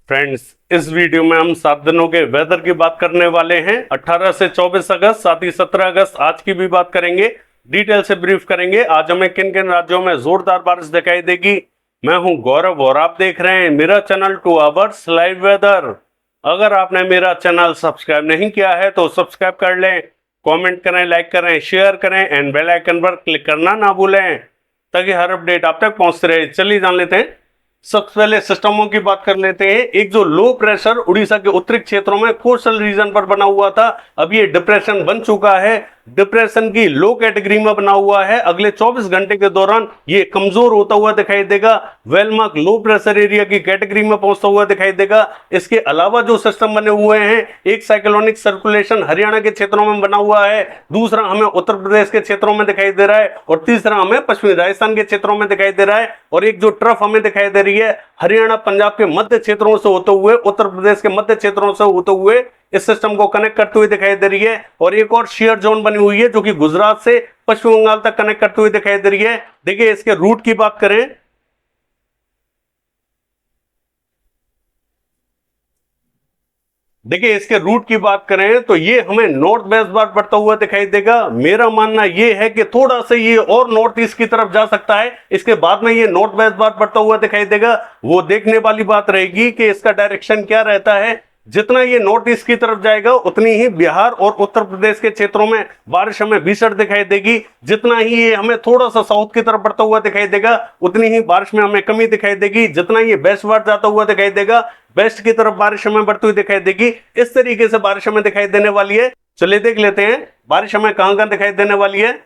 Friends, इस video में हम 7 दिनों के वेदर की बात करने वाले हैं। 18 से 24 अगस्त, साथ ही 17 अगस्त आज की भी बात करेंगे। डिटेल से ब्रीफ करेंगे आज हमें किन किन राज्यों में जोरदार बारिश दिखाई देगी। मैं हूं गौरव और आप देख रहे हैं मेरा चैनल 2 आवर्स लाइव वेदर। अगर आपने मेरा चैनल सब्सक्राइब नहीं किया है तो सब्सक्राइब कर लें, कमेंट करें, लाइक करें, शेयर करें एंड बेल आइकन पर क्लिक करना ना भूलें ताकि हर अपडेट आप तक पहुंचते रहे। चलिए जान लेते हैं। सबसे पहले सिस्टमों की बात कर लेते हैं। एक जो लो प्रेशर उड़ीसा के उत्तरी क्षेत्रों में कोस्टल रीजन पर बना हुआ था, अब ये डिप्रेशन बन चुका है। डिप्रेशन की लो कैटेगरी में बना हुआ है। अगले 24 घंटे के दौरान ये कमजोर होता हुआ दिखाई देगा, वेलमार्क लो प्रेशर एरिया की कैटेगरी में पहुंचता हुआ दिखाई देगा। इसके अलावा जो सिस्टम बने हुए हैं, एक साइक्लोनिक सर्कुलेशन हरियाणा के क्षेत्रों में बना हुआ है, दूसरा हमें उत्तर प्रदेश के क्षेत्रों में दिखाई दे रहा है और तीसरा हमें पश्चिमी राजस्थान के क्षेत्रों में दिखाई दे रहा है। और एक जो ट्रफ हमें दिखाई दे रही है हरियाणा पंजाब के मध्य क्षेत्रों से होते हुए, उत्तर प्रदेश के मध्य क्षेत्रों से होते हुए इस सिस्टम को कनेक्ट करते हुए दिखाई दे रही है। और एक और शेयर जोन बनी हुई है जो कि गुजरात से पश्चिम बंगाल तक कनेक्ट करते हुए दिखाई दे रही है। देखिए इसके रूट की बात करें, तो ये हमें नॉर्थ वेस्ट बार बढ़ता हुआ दिखाई देगा। मेरा मानना ये है कि थोड़ा सा ये और नॉर्थ ईस्ट की तरफ जा सकता है, इसके बाद में ये नॉर्थ वेस्ट बार बढ़ता हुआ दिखाई देगा। वो देखने वाली बात रहेगी कि इसका डायरेक्शन क्या रहता है। जितना ये नॉर्थ ईस्ट की तरफ जाएगा उतनी ही बिहार और उत्तर प्रदेश के क्षेत्रों में बारिश हमें भीषण दिखाई देगी। जितना ही ये हमें थोड़ा सा साउथ की तरफ बढ़ता हुआ दिखाई देगा उतनी ही बारिश में हमें कमी दिखाई देगी। जितना ये वेस्ट वार्ड जाता हुआ दिखाई देगा, वेस्ट की तरफ बारिश हमें बढ़ती हुई दिखाई देगी। इस तरीके से बारिश हमें दिखाई देने वाली है। चलिए देख लेते हैं बारिश हमें कहां कहां दिखाई देने वाली है।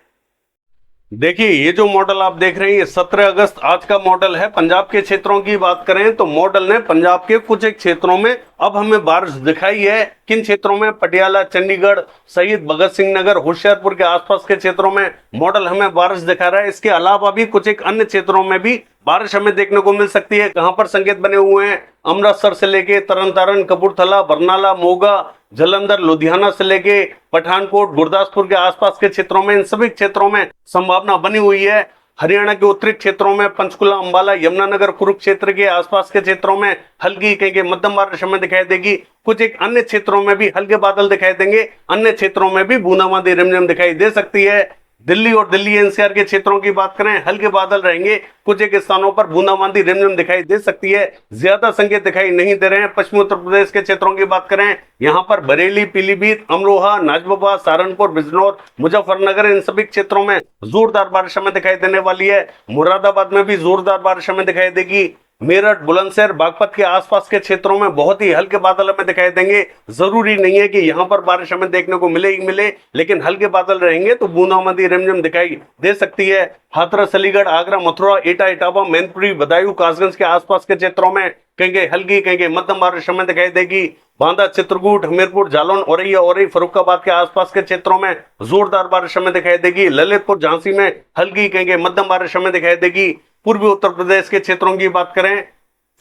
देखिए ये जो मॉडल आप देख रहे हैं ये 17 अगस्त आज का मॉडल है। पंजाब के क्षेत्रों की बात करें तो मॉडल ने पंजाब के कुछ एक क्षेत्रों में अब हमें बारिश दिखाई है। किन क्षेत्रों में? पटियाला, चंडीगढ़, शहीद भगत सिंह नगर, होशियारपुर के आसपास के क्षेत्रों में मॉडल हमें बारिश दिखा रहा है। इसके अलावा भी कुछ एक अन्य क्षेत्रों में भी बारिश हमें देखने को मिल सकती है। कहां पर संकेत बने हुए हैं? अमृतसर से लेके तरन तारण, कपूरथला, बरनाला, मोगा, जलंधर, लुधियाना से लेके पठानकोट, गुरदासपुर के आसपास के क्षेत्रों में, इन सभी क्षेत्रों में संभावना बनी हुई है। हरियाणा के उत्तरी क्षेत्रों में पंचकुला, अंबाला, यमुनानगर, कुरुक्षेत्र के आसपास के क्षेत्रों में हल्की कहीं मध्यम बारिश हमें दिखाई देगी। कुछ एक अन्य क्षेत्रों में भी हल्के बादल दिखाई देंगे। अन्य क्षेत्रों में भी बूंदाबांदी रिमझिम दिखाई दे सकती है। दिल्ली और दिल्ली एनसीआर के क्षेत्रों की बात करें, हल्के बादल रहेंगे। कुछ एक स्थानों पर बूंदाबांदी रिमझिम दिखाई दे सकती है। ज्यादा संकेत दिखाई नहीं दे रहे हैं। पश्चिमी उत्तर प्रदेश के क्षेत्रों की बात करें, यहां पर बरेली, पीलीभीत, अमरोहा, नाजबाबाद, सहारनपुर, बिजनौर, मुजफ्फरनगर, इन सभी क्षेत्रों में जोरदार बारिश हमें दिखाई देने वाली है। मुरादाबाद में भी जोरदार बारिश हमें दिखाई देगी। मेरठ, बुलंदशहर, बागपत के आसपास के क्षेत्रों में बहुत ही हल्के बादल हमें दिखाई देंगे। जरूरी नहीं है कि यहां पर बारिश हमें देखने को मिले ही मिले, लेकिन हल्के बादल रहेंगे तो बूंदाबांदी रिमझिम दिखाई दे सकती है। हाथरस, अलीगढ़, आगरा, मथुरा, एटा, इटावा, मैनपुरी, बदायूं, कासगंज के आसपास के क्षेत्रों में कहीं हल्की कहीं मध्यम बारिश हमें दिखाई देगी। बांदा, चित्रकूट, हमीरपुर, जालौन, औरैया, औरई, फरुखाबाद के आसपास के क्षेत्रों में जोरदार बारिश हमें दिखाई देगी। ललितपुर, झांसी में हल्की कहीं मध्यम बारिश हमें दिखाई देगी। पूर्वी उत्तर प्रदेश के क्षेत्रों की बात करें,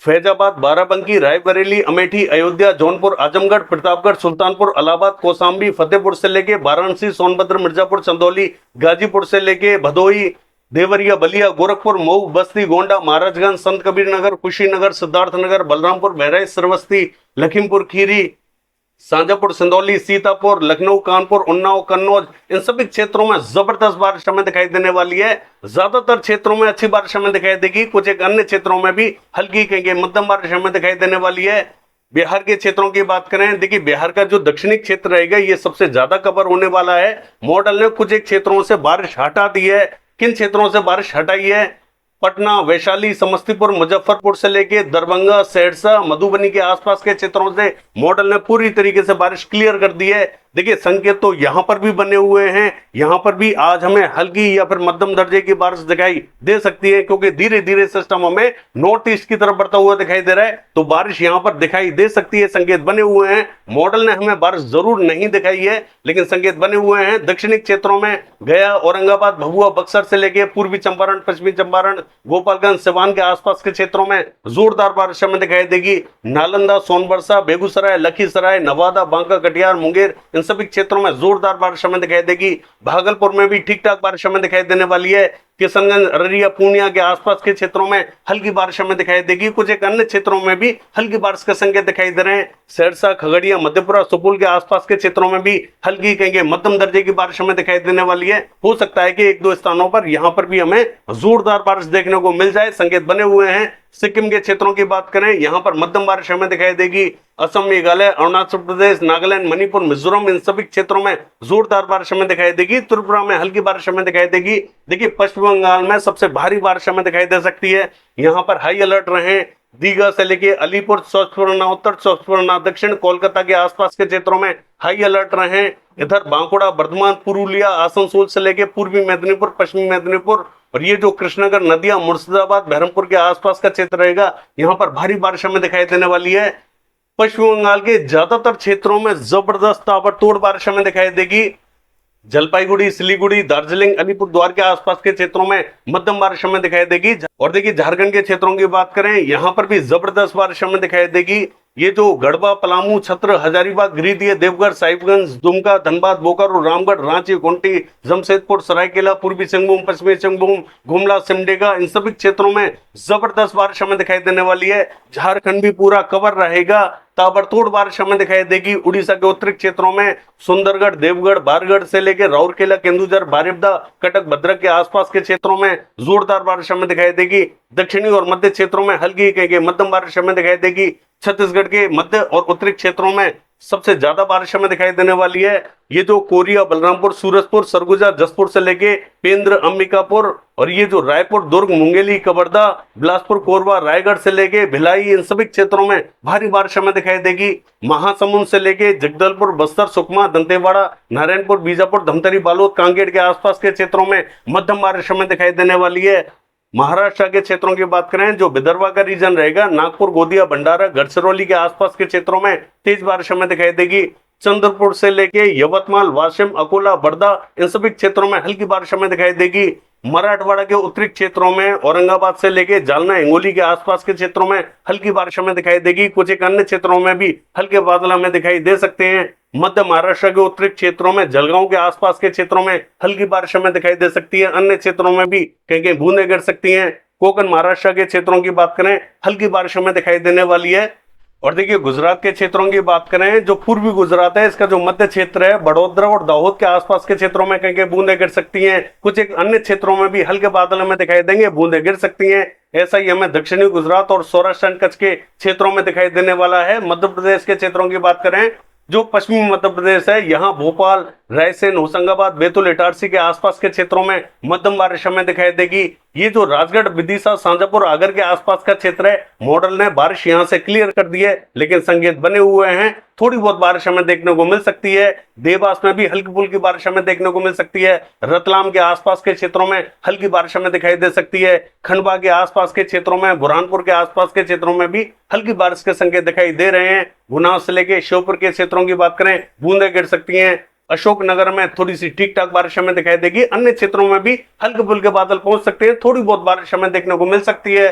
फैजाबाद, बाराबंकी, रायबरेली, अमेठी, अयोध्या, जौनपुर, आजमगढ़, प्रतापगढ़, सुल्तानपुर, इलाहाबाद, कौशाम्बी, फतेहपुर से लेके वाराणसी, सोनभद्र, मिर्जापुर, चंदौली, गाजीपुर से लेके भदोही, देवरिया, बलिया, गोरखपुर, मऊ, बस्ती, गोंडा, महाराजगंज, संत कबीर नगर, कुशीनगर, सिद्धार्थनगर, बलरामपुर, बहराइच, श्रावस्ती, लखीमपुर खीरी, शाजापुर, सिंदौली, सीतापुर, लखनऊ, कानपुर, उन्नाव, कन्नौज, इन सभी क्षेत्रों में जबरदस्त बारिश हमें दिखाई देने वाली है। ज्यादातर क्षेत्रों में अच्छी बारिश हमें दिखाई देगी। कुछ एक अन्य क्षेत्रों में भी हल्की कहीं मध्यम बारिश हमें दिखाई देने वाली है। बिहार के क्षेत्रों की बात करें, देखिए बिहार का जो दक्षिणी क्षेत्र रहेगा ये सबसे ज्यादा कवर होने वाला है। मॉडल ने कुछ एक क्षेत्रों से बारिश हटा दी है। किन क्षेत्रों से बारिश हटाई है? पटना, वैशाली, समस्तीपुर, मुजफ्फरपुर से लेके दरभंगा, सहरसा, मधुबनी के आसपास के क्षेत्रों से मॉडल ने पूरी तरीके से बारिश क्लियर कर दी है। देखिए संकेत तो यहां पर भी बने हुए हैं। यहां पर भी आज हमें हल्की या फिर मध्यम दर्जे की बारिश दिखाई दे सकती है, क्योंकि धीरे धीरे सिस्टम हमें नॉर्थ ईस्ट की तरफ बढ़ता हुआ दिखाई दे रहा है, तो बारिश यहां पर दिखाई दे सकती है। संकेत बने हुए हैं। मॉडल ने हमें बारिश जरूर नहीं दिखाई है, लेकिन संकेत बने हुए हैं। दक्षिणी क्षेत्रों में गया, औरंगाबाद, भभुआ, बक्सर से लेकर पूर्वी चंपारण, पश्चिमी चंपारण, गोपालगंज, सिवान के आसपास के क्षेत्रों में जोरदार बारिश हमें दिखाई देगी। नालंदा, सोनबरसा, बेगूसराय, लखीसराय, नवादा, बांका, कटिहार, मुंगेर, इन इन सभी क्षेत्रों में जोरदार बारिश हमें दिखाई देगी। भागलपुर में भी ठीक ठाक बारिश हमें दिखाई देने वाली है। किशनगंज, अररिया, पूर्णिया के आसपास के क्षेत्रों में हल्की बारिश हमें दिखाई देगी। कुछ एक अन्य क्षेत्रों में भी हल्की बारिश के संकेत दिखाई दे रहे हैं। सिरसा, खगड़िया, मधेपुरा, सुपौल के आसपास के क्षेत्रों में भी हल्की कहेंगे मध्यम दर्जे की बारिश हमें दिखाई देने वाली है। हो सकता है कि एक दो स्थानों पर यहां पर भी हमें जोरदार बारिश देखने को मिल जाए, संकेत बने हुए हैं। सिक्किम के क्षेत्रों की बात करें, यहां पर मध्यम बारिश हमें दिखाई देगी। असम, मेघालय, अरुणाचल प्रदेश, नागालैंड, मणिपुर, मिजोरम, इन सभी क्षेत्रों में जोरदार बारिश हमें दिखाई देगी। त्रिपुरा में हल्की बारिश हमें दिखाई देगी। देखिए, पश्चिम बंगाल में सबसे भारी बारिश हमें दिखाई दे सकती है। यहाँ पर हाई अलर्ट रहे। दीघा से लेके अलीपुर, चौथपुरना उत्तर, चौथपुरना दक्षिण, कोलकाता के आसपास के क्षेत्रों में हाई अलर्ट रहे। इधर बांकुड़ा, बर्धमान, पुरुलिया, आसनसोल से लेके पूर्वी मेदिनीपुर, पश्चिमी मेदिनीपुर और ये जो कृष्णनगर, नदिया, मुर्शिदाबाद, बहरमपुर के आसपास का क्षेत्र रहेगा, यहाँ पर भारी बारिश हमें दिखाई देने वाली है। पश्चिम बंगाल के ज्यादातर क्षेत्रों में जबरदस्त ताबड़तोड़ बारिश हमें दिखाई देगी। जलपाईगुड़ी, सिलीगुड़ी, दार्जिलिंग, अलीपुरद्वार के आसपास के क्षेत्रों में मध्यम बारिश हमें दिखाई देगी। और देखिए, झारखंड के क्षेत्रों की बात करें, यहां पर भी जबरदस्त बारिश हमें दिखाई देगी। ये जो गढ़वा, पलामू, छत्र, हजारीबाग, गिरिडीह, देवघर, साहिबगंज, दुमका, धनबाद, बोकारो, रामगढ़, रांची, खूंटी, जमशेदपुर, सरायकेला, पूर्वी सिंहभूम, पश्चिमी सिंहभूम, गुमला, सिमडेगा, इन सभी क्षेत्रों में जबरदस्त बारिश हमें दिखाई देने वाली है। झारखंड भी पूरा कवर रहेगा। ताबड़तोड़ बारिश हमें दिखाई देगी। उड़ीसा के उत्तरी क्षेत्रों में सुंदरगढ़, देवगढ़, बारगढ़ से लेकर राउरकेला, केंदुझर, बारिपदा, कटक, भद्रक के आसपास के क्षेत्रों में जोरदार बारिश हमें दिखाई देगी। दक्षिणी और मध्य क्षेत्रों में हल्की कहेंगे मध्यम बारिश हमें दिखाई देगी। छत्तीसगढ़ के मध्य और उत्तरी क्षेत्रों में सबसे ज्यादा बारिश हमें दिखाई देने वाली है। ये जो कोरिया, बलरामपुर, सूरजपुर, सरगुजा, जसपुर से लेके पेंद्र, अंबिकापुर और ये जो रायपुर, दुर्ग, मुंगेली, कवर्धा, बिलासपुर, कोरबा, रायगढ़ से लेके भिलाई, इन सभी क्षेत्रों में भारी बारिश हमें दिखाई देगी। महासमुंद से लेके जगदलपुर, बस्तर, सुकमा, दंतेवाड़ा, नारायणपुर, बीजापुर, धमतरी, बालोद, कांकेर के आसपास के क्षेत्रों में मध्यम बारिश हमें दिखाई देने वाली है। महाराष्ट्र के क्षेत्रों की बात करें, जो विदर्भा का रीजन रहेगा, नागपुर, गोंदिया, भंडारा, गढ़चिरौली के आसपास के क्षेत्रों में तेज बारिश हमें दिखाई देगी। चंद्रपुर से लेके यवतमाल, वाशिम, अकोला, बर्दा, इन सभी क्षेत्रों में हल्की बारिश हमें दिखाई देगी। मराठवाड़ा के उत्तरी क्षेत्रों में औरंगाबाद से लेके जालना, हिंगोली के आसपास के क्षेत्रों में हल्की बारिश हमें दिखाई देगी। कुछ एक अन्य क्षेत्रों में भी हल्के बादल हमें दिखाई दे सकते हैं। मध्य महाराष्ट्र के उत्तरी क्षेत्रों में, जलगांव के आसपास के क्षेत्रों में हल्की बारिश हमें दिखाई दे सकती है। अन्य क्षेत्रों में भी कहीं कहीं बूंदें गिर सकती हैं। कोकण महाराष्ट्र के क्षेत्रों की बात करें, हल्की बारिश हमें दिखाई देने वाली है। और देखिए, गुजरात के क्षेत्रों की बात करें, जो पूर्वी गुजरात है, इसका जो मध्य क्षेत्र है, बड़ोदरा और दाहोद के आसपास के क्षेत्रों में कहीं कहीं बूंदें गिर सकती हैं। कुछ एक अन्य क्षेत्रों में भी हल्के बादल हमें दिखाई देंगे, बूंदें गिर सकती हैं। ऐसा ही हमें दक्षिणी गुजरात और सौराष्ट्र कच्छ के क्षेत्रों में दिखाई देने वाला है। मध्य प्रदेश के क्षेत्रों की बात करें, जो पश्चिमी मध्य प्रदेश है, यहाँ भोपाल, रायसेन, होशंगाबाद, बैतूल, इटारसी के आसपास के क्षेत्रों में मध्यम बारिश हमें दिखाई देगी। ये जो राजगढ़, विदिशा, शाजापुर, आगर के आसपास का क्षेत्र है, मॉडल ने बारिश यहां से क्लियर कर दी है, लेकिन संकेत बने हुए हैं। थोड़ी बहुत बारिश हमें देखने को मिल सकती है। देवास में भी हल्की फुल्की बारिश हमें देखने को मिल सकती है। रतलाम के आसपास के क्षेत्रों में हल्की बारिश हमें दिखाई दे सकती है। खंडवा के आसपास के क्षेत्रों में, बुरहानपुर के आसपास के क्षेत्रों में भी हल्की बारिश के संकेत दिखाई दे रहे हैं। गुना से लेके श्योपुर के क्षेत्रों की बात करें, बूंदें गिर सकती हैं। अशोकनगर में थोड़ी सी ठीक ठाक बारिश हमें दिखाई देगी। अन्य क्षेत्रों में भी हल्के फुल्के बादल पहुंच सकते हैं। थोड़ी बहुत बारिश हमें देखने को मिल सकती है।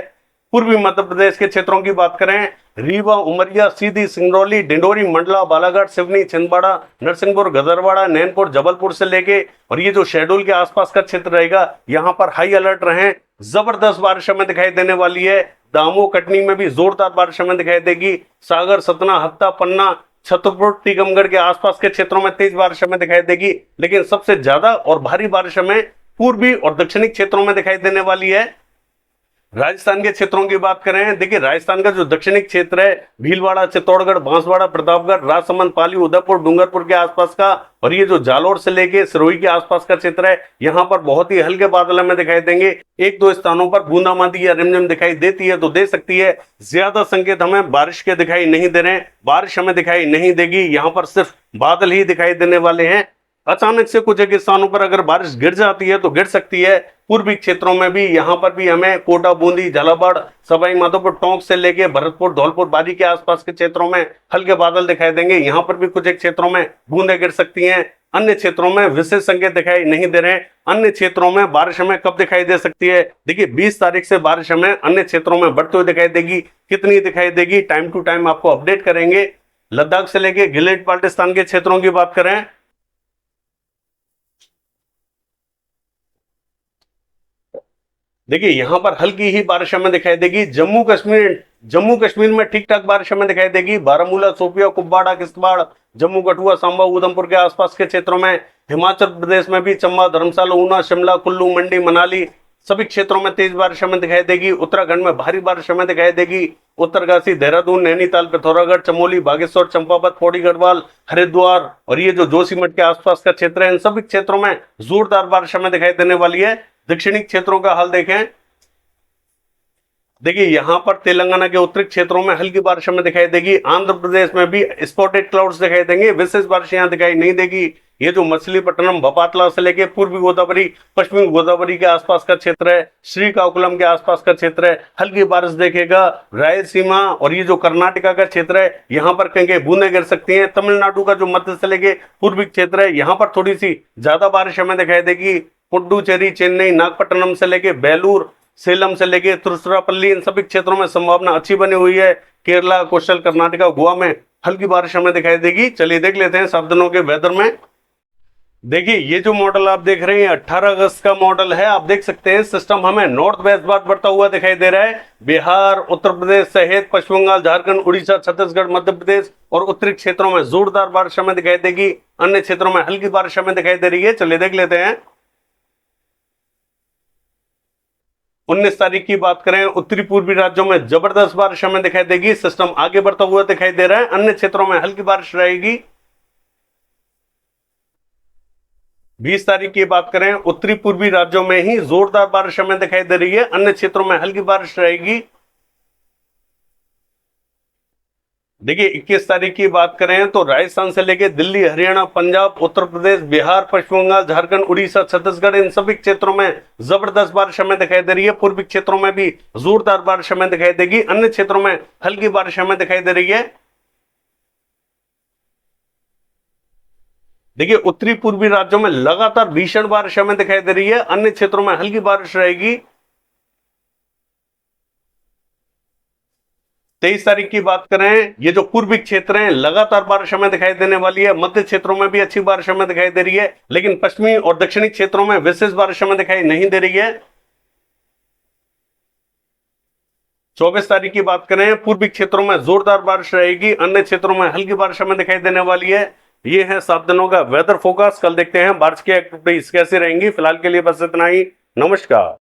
पूर्वी मध्य प्रदेश के क्षेत्रों की बात करें, रीवा, उमरिया, सीधी, सिंगरौली, डिंडोरी, मंडला, बालाघाट, सिवनी, छिंदवाड़ा, नरसिंहपुर, गदरवाड़ा, नैनपुर, जबलपुर से लेके और ये जो शहडोल के आसपास का क्षेत्र रहेगा, यहाँ पर हाई अलर्ट रहे। जबरदस्त बारिश हमें दिखाई देने वाली है। दामोह, कटनी में भी जोरदार बारिश हमें दिखाई देगी। सागर, सतना, हत्ता, पन्ना, छतरपुर, टीकमगढ़ के आसपास के क्षेत्रों में तेज बारिश हमें दिखाई देगी। लेकिन सबसे ज्यादा और भारी बारिश हमें पूर्वी और दक्षिणी क्षेत्रों में दिखाई देने वाली है। राजस्थान के क्षेत्रों की बात करें, देखिए राजस्थान का जो दक्षिणी क्षेत्र है, भीलवाड़ा, चित्तौड़गढ़, बांसवाड़ा, प्रतापगढ़, राजसमंद, पाली, उदयपुर, डूंगरपुर के आसपास का और ये जो जालोर से लेके सिरोही के आसपास का क्षेत्र है, यहाँ पर बहुत ही हल्के बादल हमें दिखाई देंगे। एक दो स्थानों पर बूंदाबांदी या रिमझिम दिखाई देती है तो दे सकती है। ज्यादा संकेत हमें बारिश के दिखाई नहीं दे रहे हैं। बारिश हमें दिखाई नहीं देगी, यहाँ पर सिर्फ बादल ही दिखाई देने वाले हैं। अचानक से कुछ एक स्थानों पर अगर बारिश गिर जाती है तो गिर सकती है। पूर्वी क्षेत्रों में भी, यहाँ पर भी हमें कोटा, बूंदी, झालावाड़, सवाई माधोपुर, टोंक से लेके भरतपुर, धौलपुर, बारी के आसपास के क्षेत्रों में हल्के बादल दिखाई देंगे। यहाँ पर भी कुछ एक क्षेत्रों में बूंदें गिर सकती हैं। अन्य क्षेत्रों में विशेष संकेत दिखाई नहीं दे रहे हैं। अन्य क्षेत्रों में बारिश हमें कब दिखाई दे सकती है? देखिए 20 तारीख से बारिश हमें अन्य क्षेत्रों में बढ़ते हुए दिखाई देगी। कितनी दिखाई देगी, टाइम टू टाइम आपको अपडेट करेंगे। लद्दाख से लेके गिलगित बाल्टिस्तान के क्षेत्रों की बात करें, देखिए यहां पर हल्की ही बारिश हमें दिखाई देगी। जम्मू कश्मीर में ठीक ठाक बारिश हमें दिखाई देगी। बारामूला, शोपिया, कुपवाड़ा, किश्तवाड़, जम्मू, कठुआ, सांबा, उधमपुर के आसपास के क्षेत्रों में, हिमाचल प्रदेश में भी चंबा, धर्मशाला, ऊना, शिमला, कुल्लू, मंडी, मनाली, सभी क्षेत्रों में तेज बारिश हमें दिखाई देगी। उत्तराखंड में भारी बारिश हमें दिखाई देगी। उत्तरकाशी, देहरादून, नैनीताल, पिथौरागढ़, चमोली, बागेश्वर, चंपावत, पौड़ी गढ़वाल, हरिद्वार और ये जो जोशीमठ के आसपास का क्षेत्र है, इन सभी क्षेत्रों में जोरदार बारिश हमें दिखाई देने वाली है। दक्षिणी क्षेत्रों का हाल देखें, देखिए यहां पर तेलंगाना के उत्तरी क्षेत्रों में हल्की बारिश हमें दिखाई देगी। आंध्र प्रदेश में भी स्पॉटेड क्लाउड्स दिखाई देंगे, विशेष बारिश यहां दिखाई नहीं देगी। ये जो मछलीपट्टनम, भपातला से लेके पूर्वी गोदावरी, पश्चिमी गोदावरी के आसपास का क्षेत्र है, श्रीकाकुलम के आसपास का क्षेत्र है, हल्की बारिश देखेगा। रायलसीमा और ये जो कर्नाटका का क्षेत्र है, यहाँ पर कहीं कहीं बूंदें गिर सकती हैं। तमिलनाडु का जो मध्य से लेके पूर्वी क्षेत्र है, यहाँ पर थोड़ी सी ज्यादा बारिश हमें दिखाई देगी। पुडुचेरी, चेन्नई, नागपट्टनम से लेके बेलूर, सेलम से लेके तिरुचिरापल्ली, इन सभी क्षेत्रों में संभावना अच्छी बनी हुई है। केरला, कोस्टल कर्नाटका, गोवा में हल्की बारिश हमें दिखाई देगी। चलिए देख लेते हैं 7 दिनों के वेदर में। देखिए ये जो मॉडल आप देख रहे हैं 18 अगस्त का मॉडल है। आप देख सकते हैं सिस्टम हमें नॉर्थ वेस्ट बार बढ़ता हुआ दिखाई दे रहा है। बिहार, उत्तर प्रदेश सहित पश्चिम बंगाल, झारखंड, उड़ीसा, छत्तीसगढ़, मध्य प्रदेश और उत्तरी क्षेत्रों में जोरदार बारिश हमें दिखाई देगी। अन्य क्षेत्रों में हल्की बारिश हमें दिखाई दे रही है। चलिए देख लेते हैं। 19 तारीख की बात करें, उत्तरी पूर्वी राज्यों में जबरदस्त बारिश हमें दिखाई देगी। सिस्टम आगे बढ़ता हुआ दिखाई दे रहा है। अन्य क्षेत्रों में हल्की बारिश रहेगी। 20 तारीख की बात करें, उत्तरी पूर्वी राज्यों में ही जोरदार बारिश हमें दिखाई दे रही है। अन्य क्षेत्रों में हल्की बारिश रहेगी। देखिए 21 तारीख की बात करें तो राजस्थान से लेकर दिल्ली, हरियाणा, पंजाब, उत्तर प्रदेश, बिहार, पश्चिम बंगाल, झारखंड, उड़ीसा, छत्तीसगढ़, इन सभी क्षेत्रों में जबरदस्त बारिश हमें दिखाई दे रही है। पूर्वी क्षेत्रों में भी जोरदार बारिश हमें दिखाई देगी। अन्य क्षेत्रों में हल्की बारिश हमें दिखाई दे रही है। देखिए उत्तरी पूर्वी राज्यों में लगातार भीषण बारिश हमें दिखाई दे रही है। अन्य क्षेत्रों में हल्की बारिश रहेगी। 23 तारीख की बात करें, ये जो पूर्वी क्षेत्र हैं लगातार बारिश हमें दिखाई देने वाली है। मध्य क्षेत्रों में भी अच्छी बारिश हमें दिखाई दे रही है, लेकिन पश्चिमी और दक्षिणी क्षेत्रों में विशेष बारिश हमें दिखाई नहीं दे रही है। 24 तारीख की बात करें, पूर्वी क्षेत्रों में जोरदार बारिश रहेगी। अन्य क्षेत्रों में हल्की बारिश हमें दिखाई देने वाली है। ये है 7 दिनों का वेदर फोरकास्ट। कल देखते हैं बारिश की एक्टिविटीज कैसे रहेंगी। फिलहाल के लिए बस इतना ही। नमस्कार।